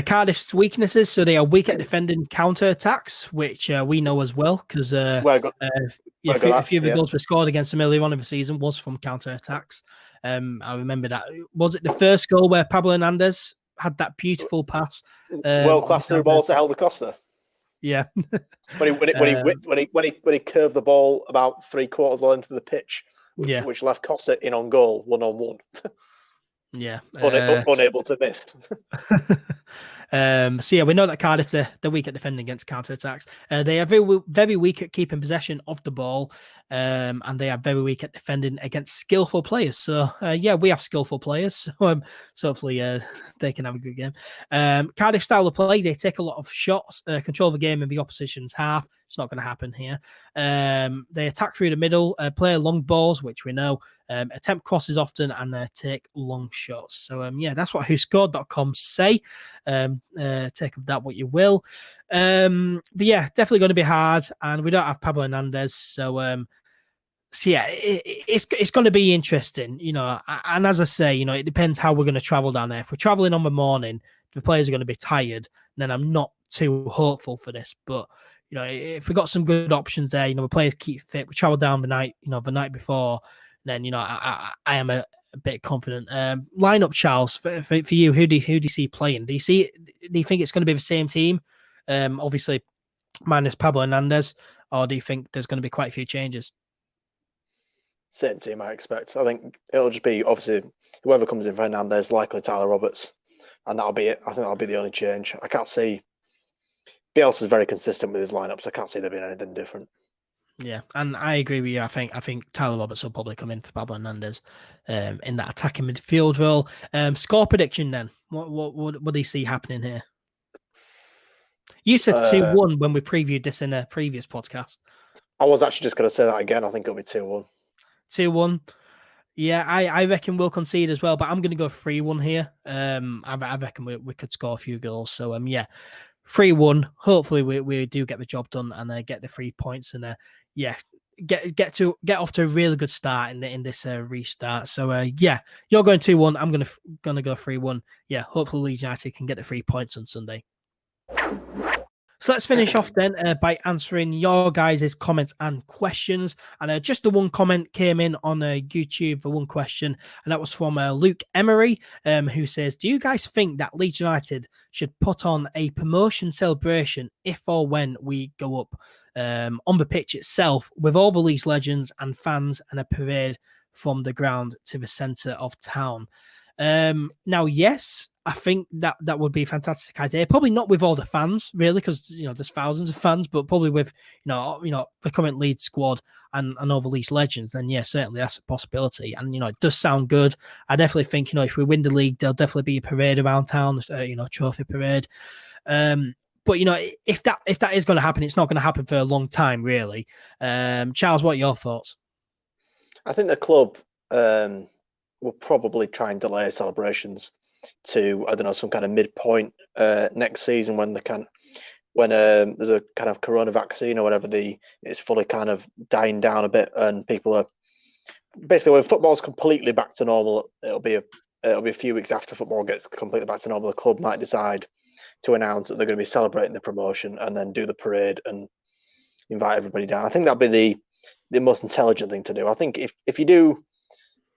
Cardiff's weaknesses, so they are weak at defending counter-attacks, which we know as well, because a few of the goals were scored against them earlier on in the season was from counter-attacks. I remember that. Was it the first goal where Pablo Hernandez had that beautiful pass? World-class through ball to Helder Costa. Yeah. when he curved the ball about 3/4 of the length of the pitch, which left Costa in on goal, 1-on-1. Yeah. Unable to miss. We know that Cardiff, they're weak at defending against counter-attacks. They are very, very weak at keeping possession of the ball, and they are very weak at defending against skillful players. So, we have skillful players. So hopefully they can have a good game. Cardiff style of play, they take a lot of shots, control the game in the opposition's half, It's not going to happen here. They attack through the middle, play long balls, which we know, attempt crosses often, and take long shots. So, that's what WhoScored.com say. Take of that what you will. But yeah, definitely going to be hard, and we don't have Pablo Hernandez, so yeah, it's going to be interesting, and as I say, it depends how we're going to travel down there. If we're traveling on the morning, the players are going to be tired, then I'm not too hopeful for this. But if we got some good options there, the players keep fit, we travel down the night before, then I am a bit confident. Lineup, Charles, for you, who do you see playing? Do you think it's going to be the same team, obviously minus Pablo Hernandez, or do you think there's going to be quite a few changes? Same team, I expect. I think it'll just be, obviously, whoever comes in for Hernandez, likely Tyler Roberts, and that'll be it. I think that'll be the only change. I can't see. Bielsa's very consistent with his lineups. I can't see there being anything different. Yeah, and I agree with you. I think Tyler Roberts will probably come in for Pablo Hernandez in that attacking midfield role. Score prediction then. What do you see happening here? You said 2-1 when we previewed this in a previous podcast. I was actually just going to say that again. I think it'll be 2-1. 2-1. Yeah, I reckon we'll concede as well, but I'm going to go 3-1 here. I reckon we could score a few goals. So, 3-1. Hopefully, we do get the job done and get the 3 points and get off to a really good start in this restart. So, you're going 2-1. I'm gonna go 3-1. Yeah, hopefully Leeds United can get the 3 points on Sunday. So let's finish off then by answering your guys' comments and questions. And just the one comment came in on YouTube for one question, and that was from Luke Emery, who says, do you guys think that Leeds United should put on a promotion celebration if or when we go up on the pitch itself with all the Leeds legends and fans and a parade from the ground to the centre of town? Now, yes, I think that would be a fantastic idea. Probably not with all the fans, really, because there's thousands of fans, but probably with the current Leeds squad and all the Leeds legends. Then yeah, certainly that's a possibility. And it does sound good. I definitely think if we win the league, there'll definitely be a parade around town, trophy parade. But if that is going to happen, it's not going to happen for a long time, really. Charles, what are your thoughts? I think the club will probably try and delay celebrations to, I don't know, some kind of midpoint next season when there's a kind of corona vaccine or whatever, it's fully kind of dying down a bit and people are basically, when football's completely back to normal, it'll be a few weeks after football gets completely back to normal. The club might decide to announce that they're going to be celebrating the promotion and then do the parade and invite everybody down. I think that'd be the most intelligent thing to do. I think if you do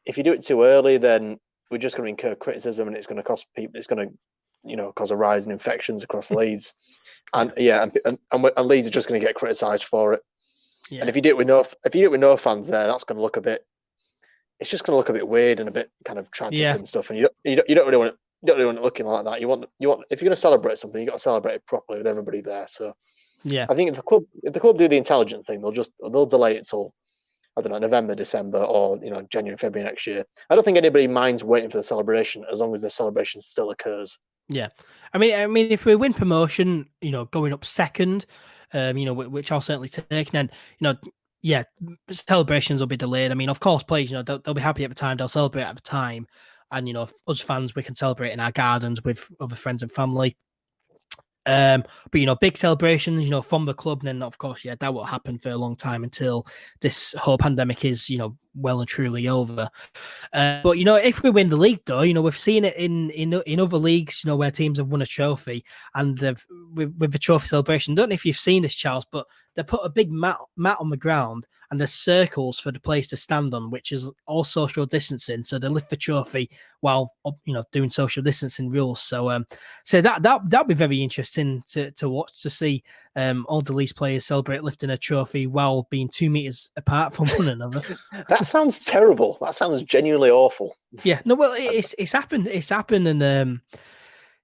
it too early, then we're just going to incur criticism and it's going to cost people. It's going to, cause a rise in infections across Leeds, and and Leeds are just going to get criticised for it. Yeah. And if you do it with no fans there, that's going to look a bit. It's just going to look a bit weird and a bit kind of tragic and stuff. And you don't really want it looking like that. You want if you're going to celebrate something, you got to celebrate it properly with everybody there. So yeah, I think if the club do the intelligent thing, they'll delay it till, I don't know, November, December, or January, February next year. I don't think anybody minds waiting for the celebration as long as the celebration still occurs. Yeah, I mean, if we win promotion, going up second, which I'll certainly take, then celebrations will be delayed. I mean, of course, players, they'll be happy at the time, they'll celebrate at the time, and us fans, we can celebrate in our gardens with other friends and family. But big celebrations, from the club, and then of course, that will happen for a long time until this whole pandemic is, well and truly over. But if we win the league, though, we've seen it in other leagues, where teams have won a trophy, and with the trophy celebration. I don't know if you've seen this, Charles, but they put a big mat on the ground, and there's circles for the players to stand on, which is all social distancing. So they lift the trophy while doing social distancing rules. So that'll be very interesting to watch, to see all the Leeds players celebrate lifting a trophy while being 2 meters apart from one another. That sounds terrible. That sounds genuinely awful. Yeah, no, well, it's happened. It's happened, and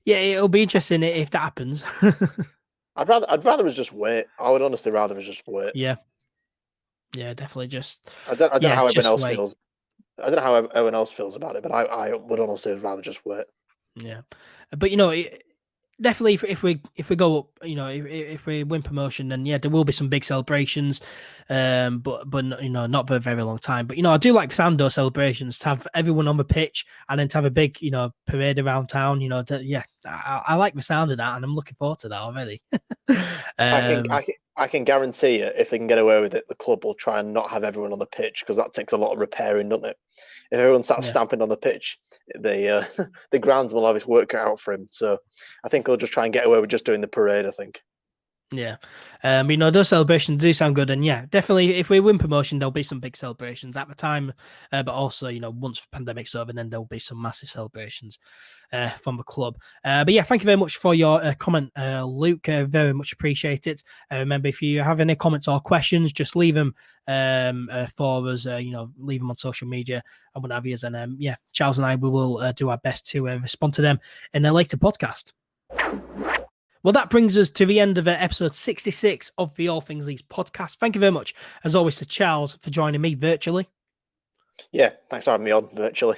it'll be interesting if that happens. I'd rather us just wait. I would honestly rather us just wait. Yeah, definitely just. I don't know how everyone else feels. I don't know how everyone else feels about it, but I would honestly rather just wait. Yeah, but definitely if we go up, if we win promotion, then yeah, there will be some big celebrations, but not for a very long time. But I do like Sando celebrations, to have everyone on the pitch and then to have a big parade around town. I like the sound of that, and I'm looking forward to that already. I can um, I can I can guarantee you, if they can get away with it, the club will try and not have everyone on the pitch because that takes a lot of repairing, doesn't it? If everyone starts yeah. stamping on the pitch, the the grounds will have his work cut out for him. So I think they'll just try and get away with just doing the parade. I think. Yeah. Those celebrations do sound good. And yeah, definitely if we win promotion, there'll be some big celebrations at the time. But also, once the pandemic's over, then there'll be some massive celebrations from the club. But yeah, thank you very much for your comment, Luke. Very much appreciate it. Remember, if you have any comments or questions, just leave them for us, leave them on social media and what have you. And yeah, Charles and I, we will do our best to respond to them in a later podcast. Well, that brings us to the end of episode 66 of the All Things Leeds podcast. Thank you very much, as always, to Charles for joining me virtually. Yeah, thanks for having me on virtually.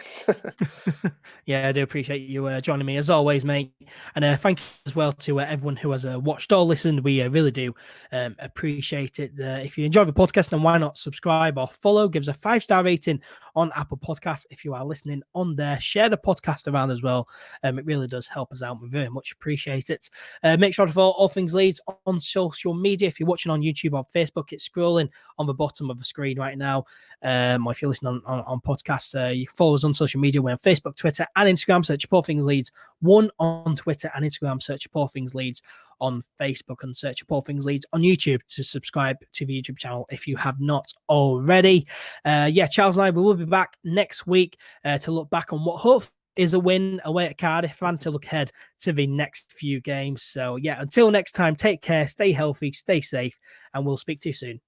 Yeah, I do appreciate you joining me as always, mate. And thank you as well to everyone who has watched or listened. We really do appreciate it. If you enjoy the podcast, then why not subscribe or follow? Give us a 5-star rating on Apple Podcasts if you are listening on there. Share the podcast around as well. It really does help us out. We very much appreciate it. Make sure to follow All Things Leeds on social media. If you're watching on YouTube or Facebook, it's scrolling on the bottom of the screen right now. Or if you're listening on podcasts, you follow us on social media. We're on Facebook, Twitter, and Instagram. Search All Things Leeds. One on Twitter and Instagram. Search All Things Leeds on Facebook, and search All Things Leeds on YouTube to subscribe to the YouTube channel if you have not already. Charles and I will be back next week to look back on what hopefully is a win away at Cardiff and to look ahead to the next few games. So yeah, until next time, take care, stay healthy, stay safe, and we'll speak to you soon.